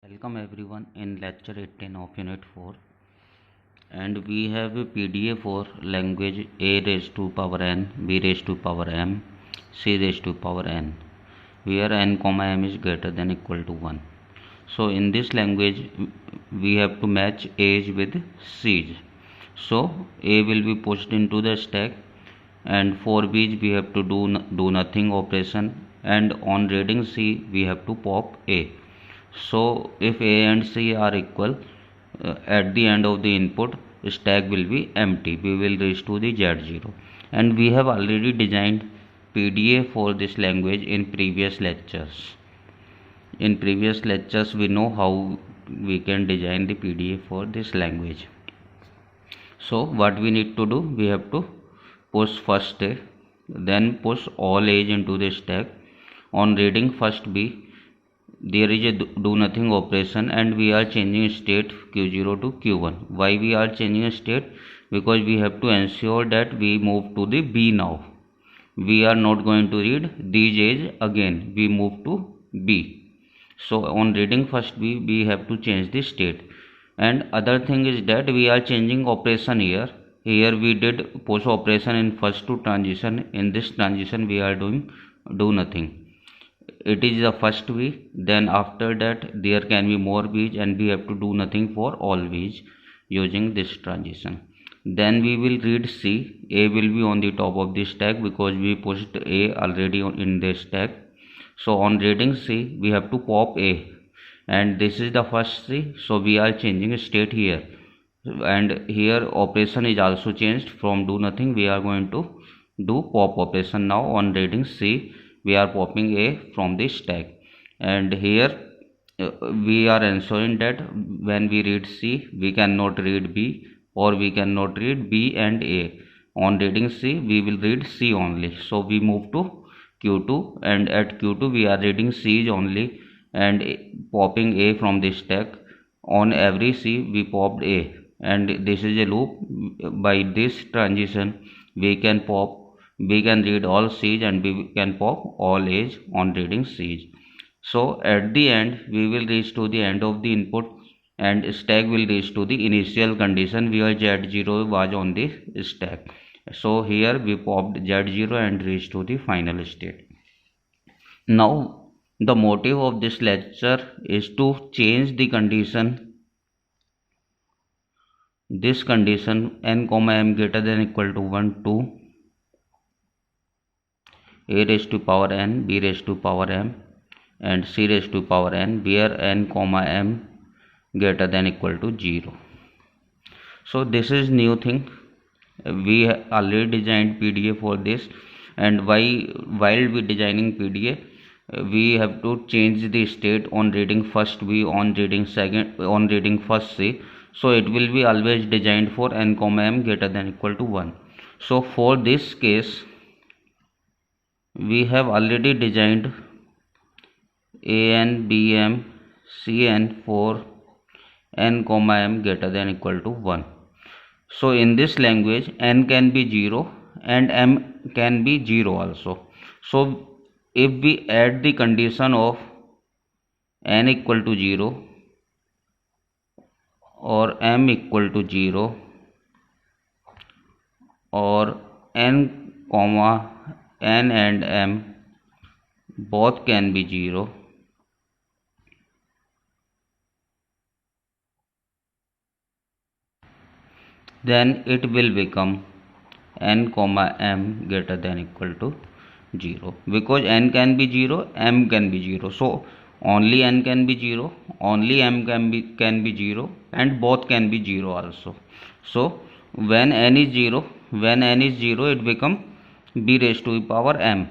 Welcome everyone in lecture 18 of unit 4, and we have a PDA for language a raised to power n, b raised to power m, c raised to power n, where n comma m is greater than equal to 1. So in this language we have to match a's with c's. So a will be pushed into the stack, and for b's we have to do nothing operation, and on reading c we have to pop a. So if a and c are equal, at the end of the input stack will be empty. We will reach to the z0, and we have already designed PDA for this language in previous lectures. In previous lectures we know how we can design the PDA for this language. So what we need to do, we have to push first a, then push all a's into the stack. On reading first b, there is a do nothing operation, and we are changing state q0 to q1. Why we are changing state? Because we have to ensure that we move to the b now. We are not going to read these a's again, we move to b. So on reading first b, we have to change the state. And other thing is that we are changing operation here. Here we did push operation in first to transition. In this transition we are doing do nothing. It is the first v, then after that there can be more v's, and we have to do nothing for all v's using this transition. Then we will read c. A will be on the top of the stack because we pushed a already in the stack. So on reading c, we have to pop a, and this is the first c, so we are changing state here, and here operation is also changed. From do nothing we are going to do pop operation. Now on reading c, we are popping a from the stack, and here we are ensuring that when we read c, we cannot read b, or we cannot read b and a. On reading c, we will read c only. So we move to q2, and at q2 we are reading c's only and popping a from the stack. On every c we popped a, and this is a loop. By this transition we can read all c's, and we can pop all a's on reading c's. So at the end we will reach to the end of the input, and stack will reach to the initial condition where z0 was on the stack. So here we popped z0 and reached to the final state. Now the motive of this lecture is to change the condition. This condition n comma m greater than equal to 1 to a raised to power n, b raised to power m, and c raised to power n, where n comma m greater than equal to 0. So this is new thing. We already designed PDA for this, and while we designing PDA, we have to change the state on reading first b, on reading first c. So it will be always designed for n comma m greater than equal to 1. So for this case we have already designed an, bm, cn for n comma m greater than equal to 1. So in this language n can be 0 and m can be 0 also. So if we add the condition of n equal to 0 or m equal to 0, or n comma n and m both can be 0, then it will become n comma m greater than equal to 0, because n can be 0, m can be 0. So only n can be 0, only m can be 0, and both can be 0 also. So when n is 0, it become b raised to the power m.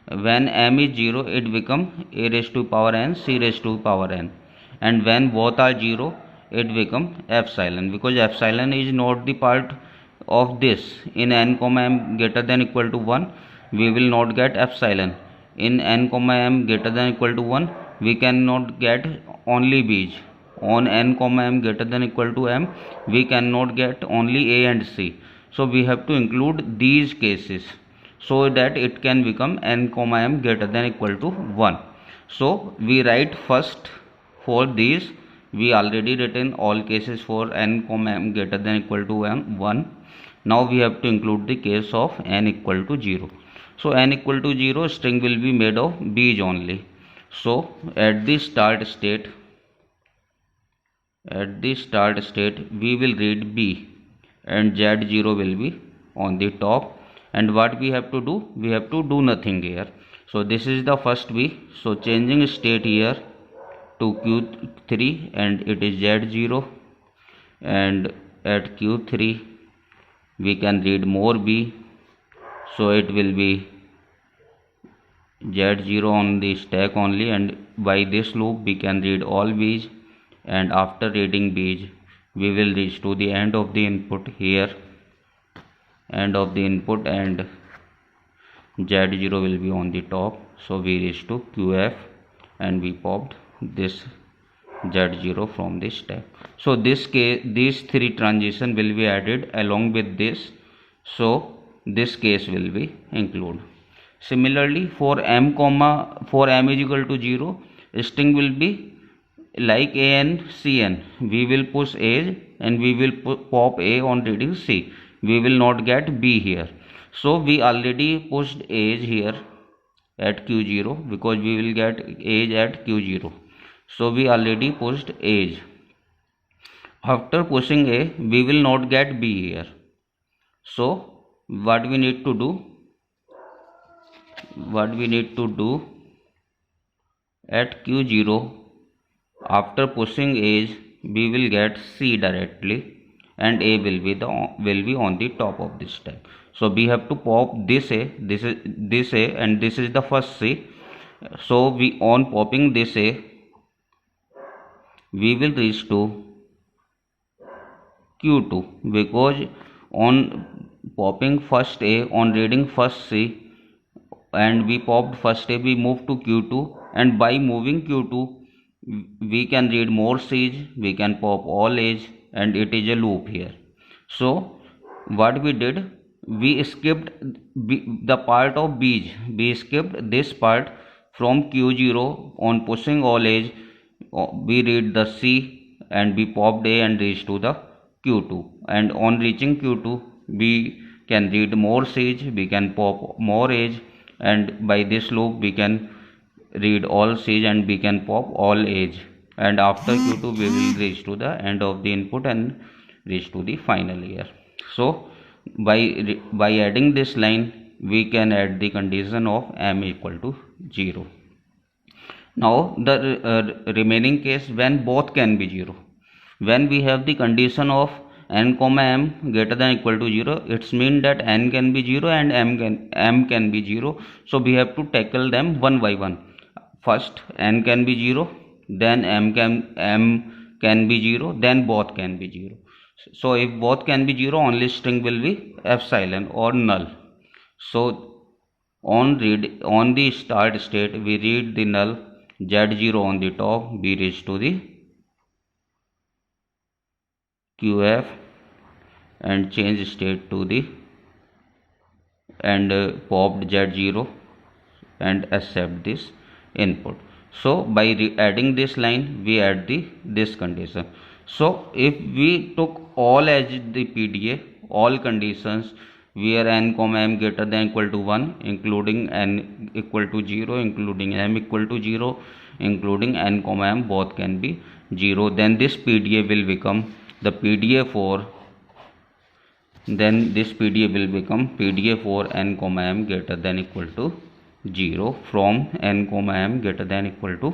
When m is 0, it become a raised to power n, c raised to power n, and when both are 0, it become epsilon, because epsilon is not the part of this. In n comma m greater than equal to 1, we will not get epsilon. In n comma m greater than equal to 1, we cannot get only b's. On n comma m greater than equal to m, we cannot get only a and c. So we have to include these cases so that it can become n comma m greater than equal to 1. So we write first for these we already written all cases for n comma m greater than equal to 1. Now we have to include the case of n equal to 0. So n equal to 0, string will be made of b's only. So at the start state we will read b and z0 will be on the top. And what we have to do, we have to do nothing here. So this is the first b. So changing state here to q3 and it is z0, and at q3 we can read more b, so it will be z0 on the stack only, and by this loop we can read all b's, and after reading b's we will reach to the end of the input here, and z0 will be on the top. So we reach to qf and we popped this z0 from the stack. So these three transition will be added along with this, so this case will be included. Similarly for m is equal to 0, string will be like a and cn. We will push a and we will pop a on reading c. We will not get b here. So we already pushed age here at q0 because we will get age at q0. So we already pushed age. After pushing a, we will not get b here. So what we need to do at q0, after pushing age we will get c directly, and a will be on the top of this stack. So we have to pop this a, this a, and this is the first c. So we on popping this a, we will reach to q2, because on popping first a, on reading first c, and we popped first a, we move to q2, and by moving q2 we can read more c's, we can pop all age, and it is a loop here. So what we did, we skipped the part of b's. We skipped this part from q0. On pushing all age we read the c and we popped a and reached to the q2, and on reaching q2 we can read more c's, we can pop more age, and by this loop we can read all c's and we can pop all age, and after q2 we will reach to the end of the input and reach to the final here. So by adding this line we can add the condition of m equal to 0. Now the remaining case when both can be 0, when we have the condition of n comma m greater than equal to 0, it's mean that n can be 0 and m can be 0. So we have to tackle them one by one. First n can be 0, then m can be 0, then both can be 0. So if both can be 0, only string will be epsilon or null. So on the start state we read the null z0 on the top, we reach to the qf and change state to the and popped z0 and accept this input. So by adding this line we add this condition. So if we took all as the PDA, all conditions where n comma m greater than equal to 1, including n equal to 0, including m equal to 0, including n comma m both can be 0, then this PDA will become the PDA for n comma m greater than equal to 0 from n comma m greater than equal to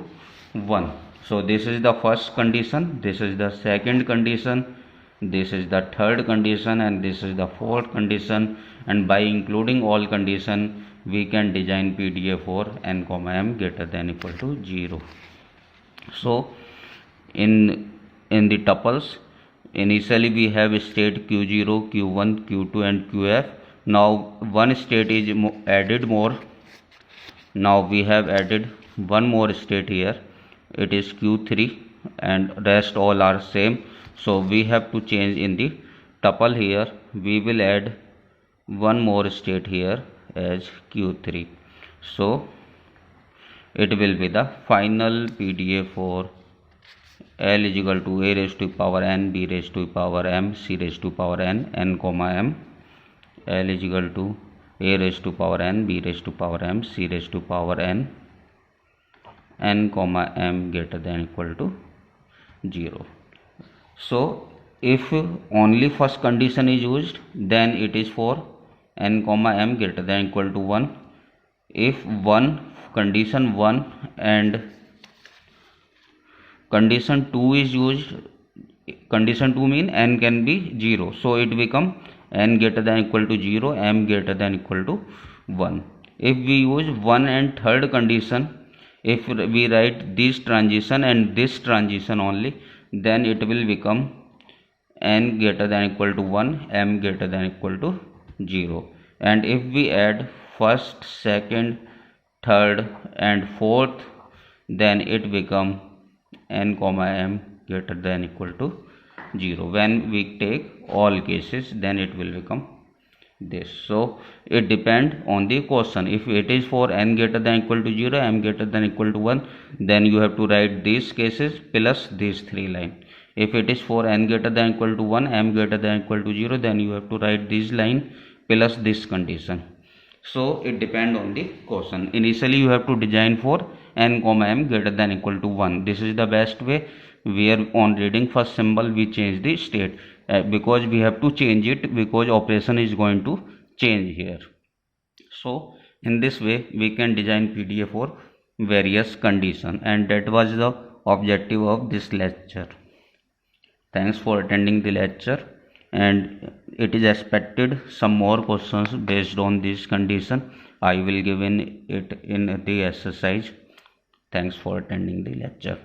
1. So this is the first condition, this is the second condition, this is the third condition, and this is the fourth condition, and by including all condition we can design PDA for n comma m greater than equal to 0. So in the tuples, initially we have state q0, q1, q2 and qf. Now one state is added more. Now we have added one more state here, it is q3, and rest all are same. So we have to change in the tuple here, we will add one more state here as q3. So it will be the final PDA for L is equal to a raised to power n, b raised to power m, c raised to power n, n comma m. L is equal to a raised to power n, b raised to power m, c raised to power n, n comma m greater than equal to 0. So if only first condition is used, then it is for n comma m greater than equal to 1. If condition 1 and condition 2 is used, condition 2 mean n can be 0, so it become n greater than equal to 0, m greater than equal to 1. If we use 1 and third condition, if we write this transition and this transition only, then it will become n greater than equal to 1, m greater than equal to 0. And if we add first, second, third and fourth, then it become n comma m greater than equal to 0. When we take all cases, then it will become this. So it depends on the question. If it is for n greater than equal to 0, m greater than equal to 1, then you have to write these cases plus these 3 lines. If it is for n greater than equal to 1, m greater than equal to 0, then you have to write this line plus this condition. So it depends on the question. Initially you have to design for n comma m greater than equal to 1. This is the best way, where on reading first symbol we change the state, because we have to change it, because operation is going to change here. So in this way we can design PDA for various condition, and that was the objective of this lecture. Thanks for attending the lecture, and it is expected some more questions based on this condition. I will give it in the exercise. Thanks for attending the lecture.